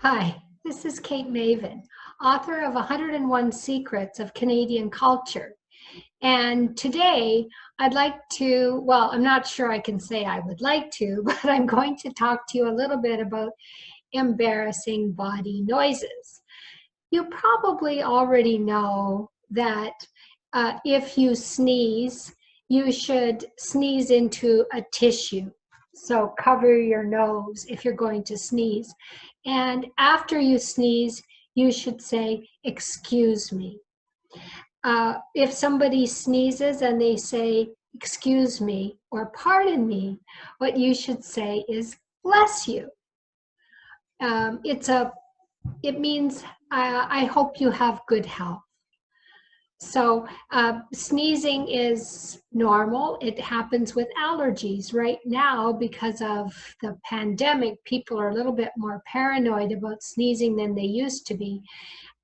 Hi, this is Kate Maven, author of 101 Secrets of Canadian Culture. And today I'd like to, well, I'm not sure I can say I would like to, but I'm going to talk to you a little bit about embarrassing body noises. You probably already know that if you sneeze, you should sneeze into a tissue. So cover your nose if you're going to sneeze. And after you sneeze, you should say, "Excuse me." If somebody sneezes and they say, "Excuse me," or "Pardon me," what you should say is, "Bless you." Um, it's a, it means, I hope you have good health. So sneezing is normal. It happens with allergies. Right now, because of the pandemic, people are a little bit more paranoid about sneezing than they used to be.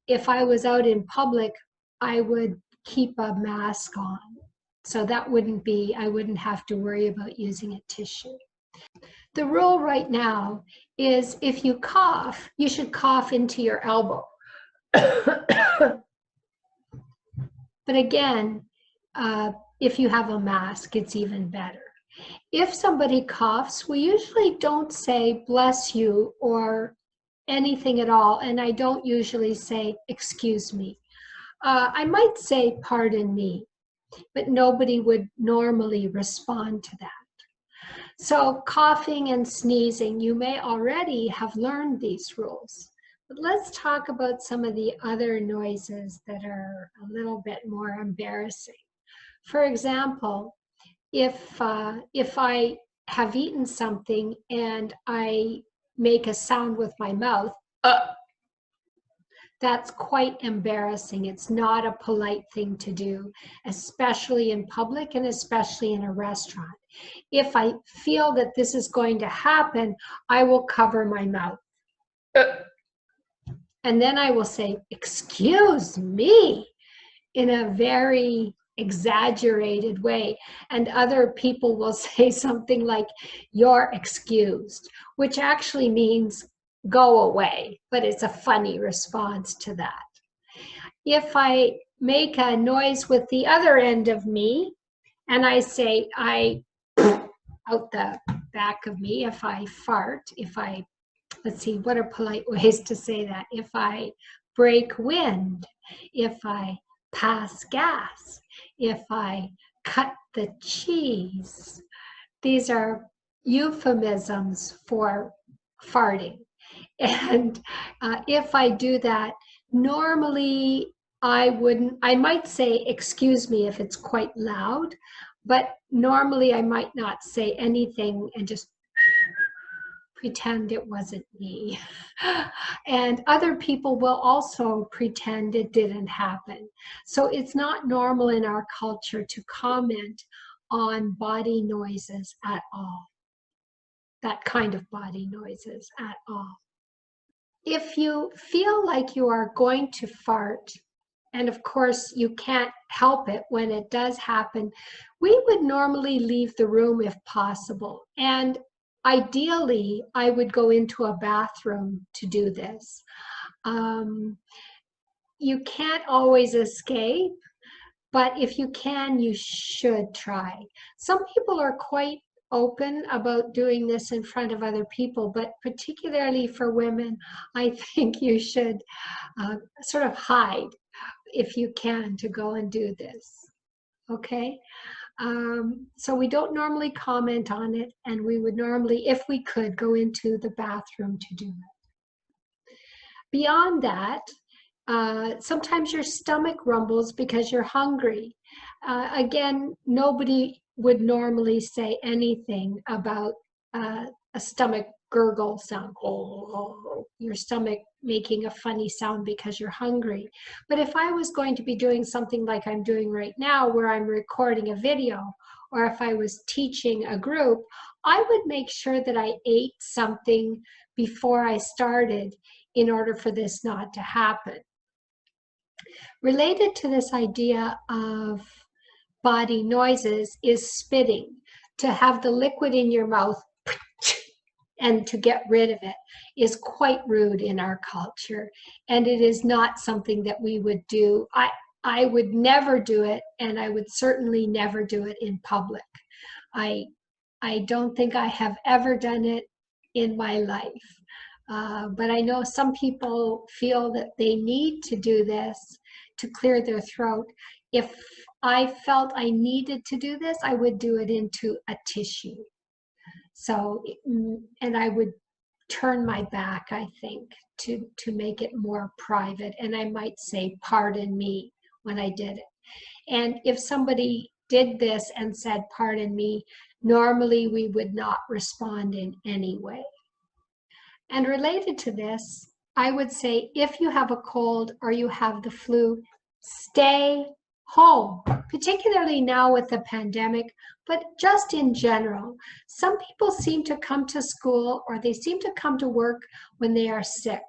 If I was out in public, I would keep a mask on. So that wouldn't be, I wouldn't have to worry about using a tissue. The rule right now is if you cough, you should cough into your elbow. But again, if you have a mask, it's even better. If somebody coughs, we usually don't say "bless you" or anything at all, and I don't usually say "excuse me." I might say "pardon me," but nobody would normally respond to that. So coughing and sneezing, you may already have learned these rules. But let's talk about some of the other noises that are a little bit more embarrassing. For example, if I have eaten something and I make a sound with my mouth, that's quite embarrassing. It's not a polite thing to do, especially in public and especially in a restaurant. If I feel that this is going to happen, I will cover my mouth. And then I will say, "Excuse me," in a very exaggerated way. And other people will say something like, "You're excused," which actually means go away, but it's a funny response to that. If I make a noise with the other end of me and I say, out the back of me, if I fart, let's see, what are polite ways to say that? If I break wind, if I pass gas, if I cut the cheese. These are euphemisms for farting. And if I do that, normally I might say "excuse me" if it's quite loud, but normally I might not say anything and just pretend it wasn't me. And other people will also pretend it didn't happen. So it's not normal in our culture to comment on body noises at all, that kind of body noises at all. If you feel like you are going to fart, and of course you can't help it when it does happen, we would normally leave the room if possible. And ideally, I would go into a bathroom to do this. You can't always escape, but if you can, you should try. Some people are quite open about doing this in front of other people, but particularly for women, I think you should sort of hide if you can to go and do this. Okay? So we don't normally comment on it, and we would normally, if we could, go into the bathroom to do it. Beyond that, sometimes your stomach rumbles because you're hungry. Again, nobody would normally say anything about a stomach gurgle sound, oh, your stomach making a funny sound because you're hungry. But if I was going to be doing something like I'm doing right now, where I'm recording a video, or if I was teaching a group, I would make sure that I ate something before I started in order for this not to happen. Related to this idea of body noises is spitting, to have the liquid in your mouth and to get rid of it is quite rude in our culture. And it is not something that we would do. I would never do it, and I would certainly never do it in public. I I don't think I have ever done it in my life. But I know some people feel that they need to do this to clear their throat. If I felt I needed to do this, I would do it into a tissue. So, and I would turn my back, I think, to make it more private. And I might say, pardon me when I did it. And if somebody did this and said, pardon me, normally we would not respond in any way. And related to this, I would say if you have a cold or you have the flu, stay home, particularly now with the pandemic, but just in general. Some people seem to come to school or they seem to come to work when they are sick,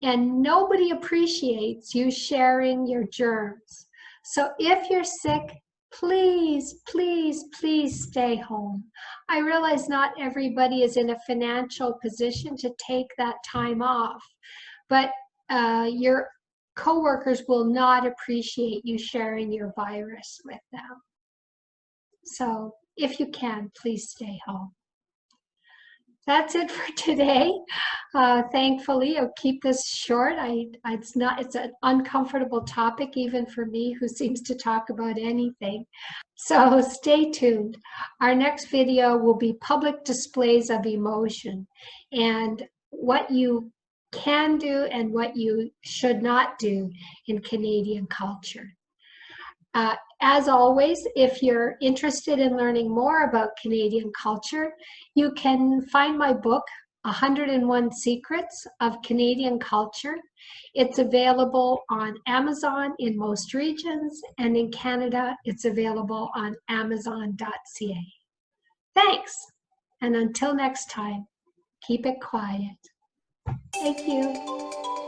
and nobody appreciates you sharing your germs. So if you're sick, please, please, please stay home. I realize not everybody is in a financial position to take that time off, but your coworkers will not appreciate you sharing your virus with them. So if you can, please stay home. That's it for today. Thankfully, I'll keep this short. It's an uncomfortable topic even for me, who seems to talk about anything. So stay tuned. Our next video will be public displays of emotion and what you can do and what you should not do in Canadian culture. As always, if you're interested in learning more about Canadian culture, you can find my book, 101 Secrets of Canadian Culture. It's available on Amazon in most regions, and in Canada, it's available on amazon.ca. Thanks, and until next time, keep it quiet. Thank you.